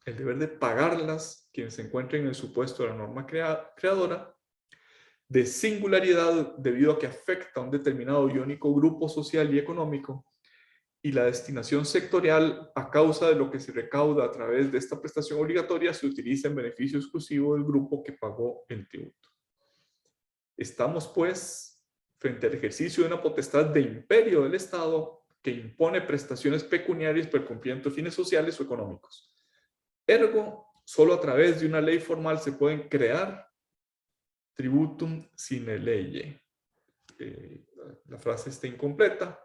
Speaker 1: el deber de pagarlas quienes se encuentren en el supuesto de la norma creadora, de singularidad debido a que afecta a un determinado y único grupo social y económico, y la destinación sectorial a causa de lo que se recauda a través de esta prestación obligatoria se utiliza en beneficio exclusivo del grupo que pagó el tributo. Estamos, pues, frente al ejercicio de una potestad de imperio del Estado que impone prestaciones pecuniarias por el cumplimiento de fines sociales o económicos. Ergo, solo a través de una ley formal se pueden crear tributum sine lege. La frase está incompleta.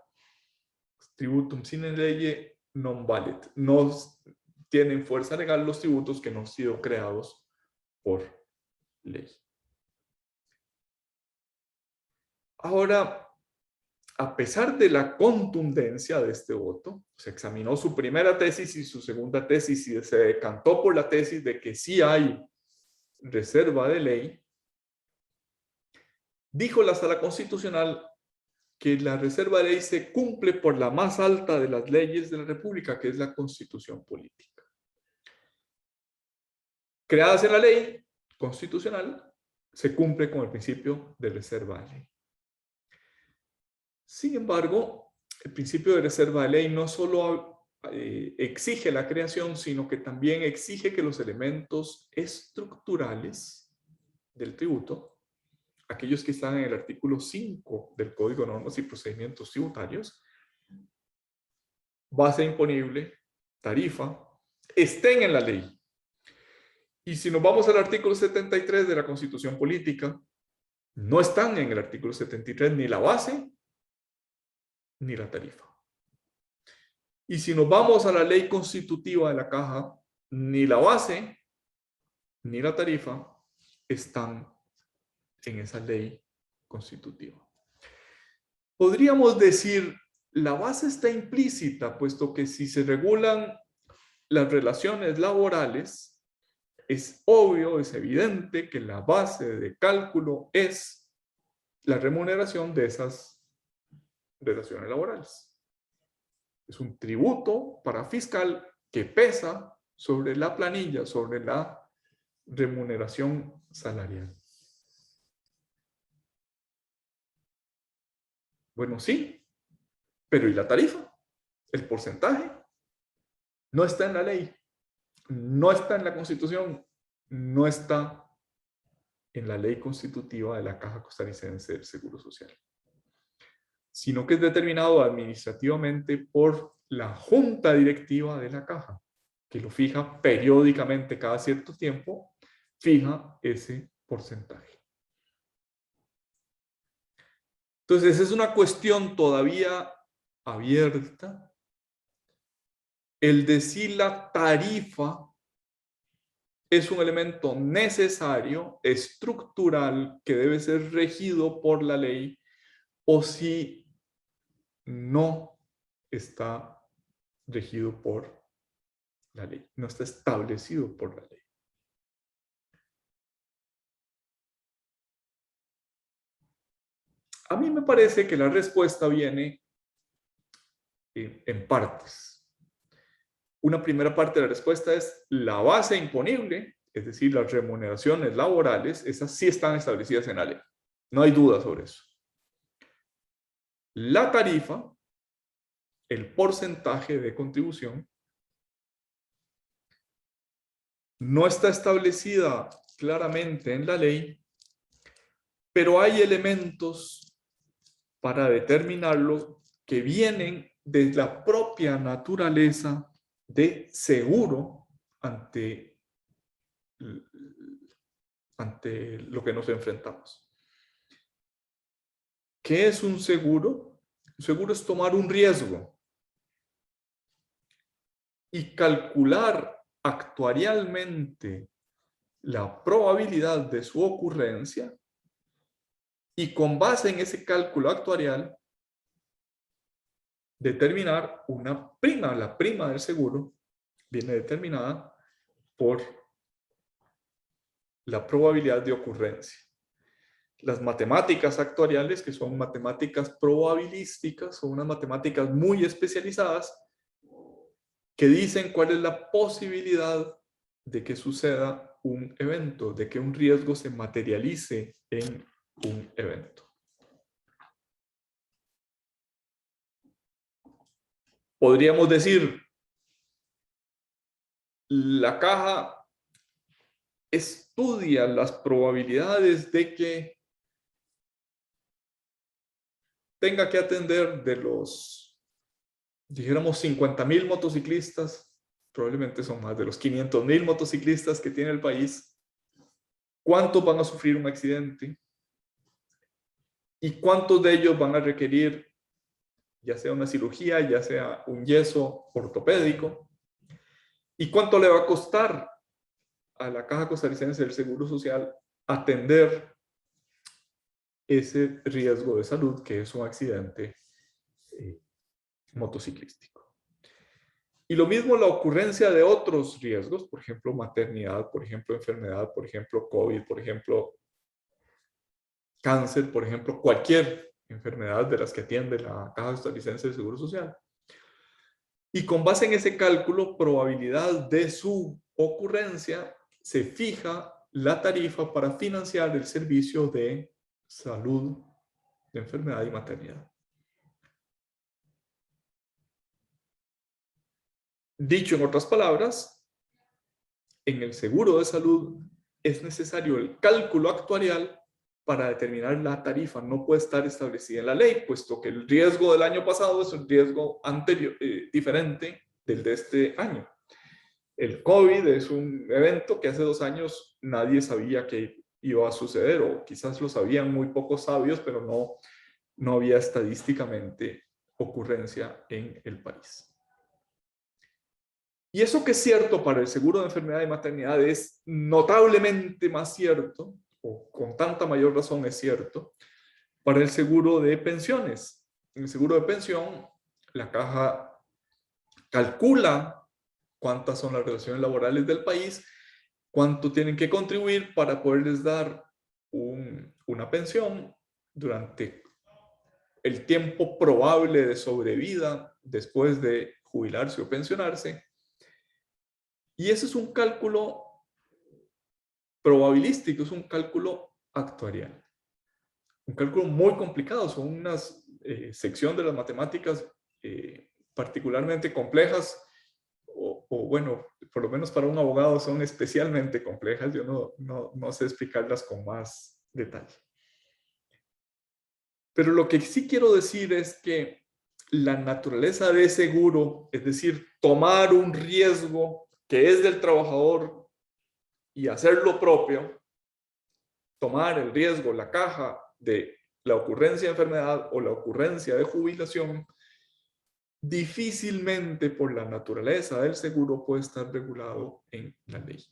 Speaker 1: Tributum sine lege non valet. No tienen fuerza legal los tributos que no han sido creados por ley. Ahora, a pesar de la contundencia de este voto, se examinó su primera tesis y su segunda tesis y se decantó por la tesis de que sí hay reserva de ley, dijo la Sala Constitucional que la reserva de ley se cumple por la más alta de las leyes de la República, que es la Constitución Política. Creadas en la ley constitucional, se cumple con el principio de reserva de ley. Sin embargo, el principio de reserva de ley no solo exige la creación, sino que también exige que los elementos estructurales del tributo, aquellos que están en el artículo 5 del Código de Normas y Procedimientos Tributarios, base imponible, tarifa, estén en la ley. Y si nos vamos al artículo 73 de la Constitución Política, no están en el artículo 73 ni la base ni la tarifa. Y si nos vamos a la ley constitutiva de la Caja, ni la base ni la tarifa están en esa ley constitutiva. Podríamos decir, la base está implícita, puesto que si se regulan las relaciones laborales, es obvio, es evidente que la base de cálculo es la remuneración de esas relaciones laborales. Es un tributo para fiscal que pesa sobre la planilla, sobre la remuneración salarial. Bueno, sí, pero ¿y la tarifa? ¿El porcentaje? No está en la ley, no está en la Constitución, no está en la ley constitutiva de la Caja Costarricense del Seguro Social, sino que es determinado administrativamente por la Junta Directiva de la Caja, que lo fija periódicamente cada cierto tiempo, fija ese porcentaje. Entonces, es una cuestión todavía abierta el de si la tarifa es un elemento necesario, estructural, que debe ser regido por la ley, o si no está regido por la ley, no está establecido por la ley. A mí me parece que la respuesta viene en partes. Una primera parte de la respuesta es la base imponible, es decir, las remuneraciones laborales, esas sí están establecidas en la ley. No hay duda sobre eso. La tarifa, el porcentaje de contribución, no está establecida claramente en la ley, pero hay elementos para determinarlo que vienen de la propia naturaleza de seguro ante lo que nos enfrentamos. ¿Qué es un seguro? Un seguro es tomar un riesgo y calcular actuarialmente la probabilidad de su ocurrencia, y con base en ese cálculo actuarial determinar una prima. La prima del seguro viene determinada por la probabilidad de ocurrencia. Las matemáticas actuariales, que son matemáticas probabilísticas, son unas matemáticas muy especializadas que dicen cuál es la posibilidad de que suceda un evento, de que un riesgo se materialice en un evento. Podríamos decir, la caja estudia las probabilidades de que tenga que atender de los, dijéramos, 50,000 motociclistas, probablemente son más de los 500,000 motociclistas que tiene el país, cuántos van a sufrir un accidente y cuántos de ellos van a requerir ya sea una cirugía, ya sea un yeso ortopédico, y cuánto le va a costar a la Caja Costarricense del Seguro Social atender ese riesgo de salud que es un accidente motociclístico. Y lo mismo la ocurrencia de otros riesgos, por ejemplo, maternidad, por ejemplo, enfermedad, por ejemplo, COVID, por ejemplo, cáncer, por ejemplo, cualquier enfermedad de las que atiende la Caja Costarricense del Seguro Social. Y con base en ese cálculo, probabilidad de su ocurrencia, se fija la tarifa para financiar el servicio de salud, de enfermedad y maternidad. Dicho en otras palabras, en el seguro de salud es necesario el cálculo actuarial para determinar la tarifa. No puede estar establecida en la ley, puesto que el riesgo del año pasado es un riesgo anterior, diferente del de este año. El COVID es un evento que hace 2 años nadie sabía que iba a suceder, o quizás lo sabían muy pocos sabios, pero no había estadísticamente ocurrencia en el país. Y eso que es cierto para el seguro de enfermedad y maternidad es notablemente más cierto, o con tanta mayor razón es cierto, para el seguro de pensiones. En el seguro de pensión, la Caja calcula cuántas son las relaciones laborales del país, cuánto tienen que contribuir para poderles dar una pensión durante el tiempo probable de sobrevida después de jubilarse o pensionarse. Y ese es un cálculo probabilístico, es un cálculo actuarial. Un cálculo muy complicado, son unas sección de las matemáticas particularmente complejas, o bueno, por lo menos para un abogado son especialmente complejas. Yo no sé explicarlas con más detalle. Pero lo que sí quiero decir es que la naturaleza de seguro, es decir, tomar un riesgo que es del trabajador y hacer lo propio, tomar el riesgo, la caja de la ocurrencia de enfermedad o la ocurrencia de jubilación, difícilmente por la naturaleza del seguro puede estar regulado en la ley.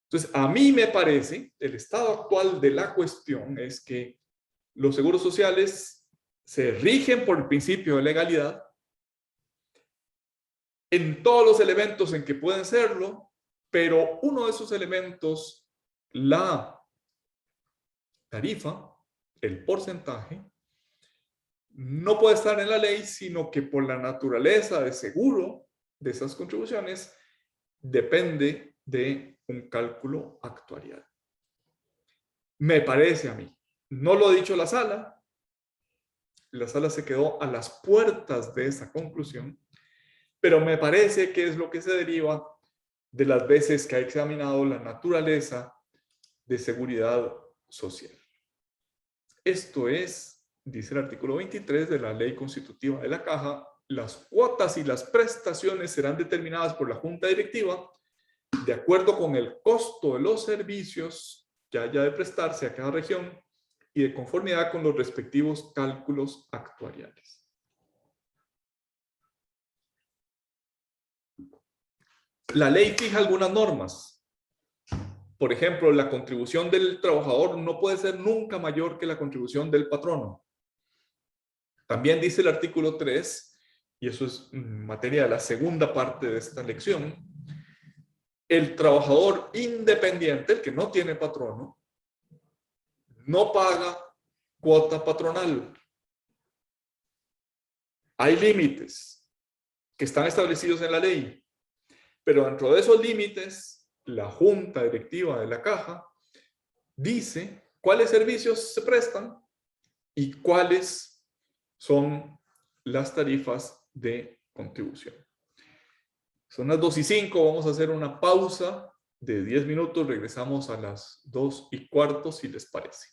Speaker 1: Entonces, a mí me parece, el estado actual de la cuestión es que los seguros sociales se rigen por el principio de legalidad en todos los elementos en que pueden serlo, pero uno de esos elementos, la tarifa, el porcentaje, no puede estar en la ley, sino que por la naturaleza de seguro de esas contribuciones depende de un cálculo actuarial. Me parece a mí. No lo ha dicho la sala se quedó a las puertas de esa conclusión, pero me parece que es lo que se deriva de las veces que ha examinado la naturaleza de seguridad social. Esto es, dice el artículo 23 de la Ley Constitutiva de la Caja, las cuotas y las prestaciones serán determinadas por la Junta Directiva de acuerdo con el costo de los servicios que haya de prestarse a cada región y de conformidad con los respectivos cálculos actuariales. La ley fija algunas normas. Por ejemplo, la contribución del trabajador no puede ser nunca mayor que la contribución del patrono. También dice el artículo 3, y eso es materia de la segunda parte de esta lección, el trabajador independiente, el que no tiene patrono, no paga cuota patronal. Hay límites que están establecidos en la ley. Pero dentro de esos límites, la junta directiva de la caja dice cuáles servicios se prestan y cuáles son las tarifas de contribución. Son las 2:05, vamos a hacer una pausa de 10 minutos, regresamos a las 2:15 si les parece.